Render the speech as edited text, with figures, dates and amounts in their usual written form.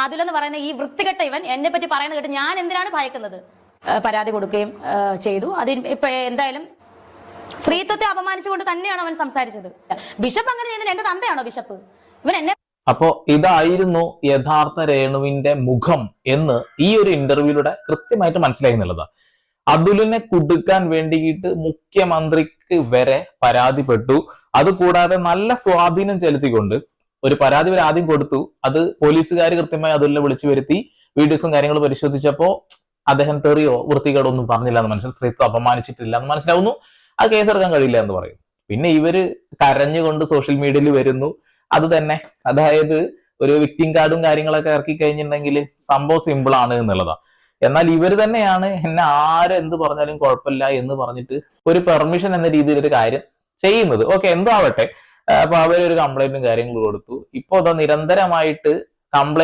അതിലെന്ന് പറയുന്ന ഈ വൃത്തികെട്ട ഇവൻ എന്നെ പറ്റി പറയുന്നത് കേട്ട് ഞാൻ എന്തിനാണ് ഭയക്കുന്നത്? പരാതി കൊടുക്കുകയും ചെയ്തു. അതിൽ ഇപ്പൊ എന്തായാലും സ്ത്രീത്വത്തെ അപമാനിച്ചുകൊണ്ട് തന്നെയാണ് അവൻ സംസാരിച്ചത്. ബിഷപ്പ് അങ്ങനെ ചെയ്യുന്നത് എന്റെ തന്തയാണോ ബിഷപ്പ്? ഇവൻ എന്നെ അപ്പോ ഇതായിരുന്നു യഥാർത്ഥ രേണുവിന്റെ മുഖം എന്ന് ഈ ഒരു ഇന്റർവ്യൂയിലൂടെ കൃത്യമായിട്ട് മനസ്സിലായി എന്നുള്ളത്. അതുലിനെ കുടുക്കാൻ വേണ്ടിയിട്ട് മുഖ്യമന്ത്രിക്ക് വരെ പരാതിപ്പെട്ടു. അതുകൂടാതെ നല്ല സ്വാധീനം ചെലുത്തിക്കൊണ്ട് ഒരു പരാതി വരെ ആദ്യം കൊടുത്തു. അത് പോലീസുകാർ കൃത്യമായി അതുലിനെ വിളിച്ചു വരുത്തി വീഡിയോസും കാര്യങ്ങളും പരിശോധിച്ചപ്പോ അദ്ദേഹം തെറിയോ വൃത്തികേടോ ഒന്നും പറഞ്ഞില്ല എന്ന് മനസ്സിലായി. സ്ത്രീത്വം അപമാനിച്ചിട്ടില്ല എന്ന് മനസ്സിലാവുന്നു. അത് കേസെടുക്കാൻ കഴിയില്ല എന്ന് പറയും. പിന്നെ ഇവര് കരഞ്ഞുകൊണ്ട് സോഷ്യൽ മീഡിയയിൽ വരുന്നു. അത് തന്നെ, അതായത് ഒരു വിക്ടിം കാർഡും കാര്യങ്ങളൊക്കെ ഇറക്കി കഴിഞ്ഞിട്ടുണ്ടെങ്കിൽ സംഭവം സിമ്പിൾ ആണ് എന്നുള്ളതാ. എന്നാൽ ഇവര് തന്നെയാണ് എന്നെ ആരെന്ത് പറഞ്ഞാലും കുഴപ്പമില്ല എന്ന് പറഞ്ഞിട്ട് ഒരു പെർമിഷൻ എന്ന രീതിയിൽ ഒരു കാര്യം ചെയ്യുന്നത്. ഓക്കെ, എന്തോ ആവട്ടെ. അപ്പൊ അവരൊരു കംപ്ലൈന്റും കാര്യങ്ങളും കൊടുത്തു. ഇപ്പൊ നിരന്തരമായിട്ട് കംപ്ലൈന്റ്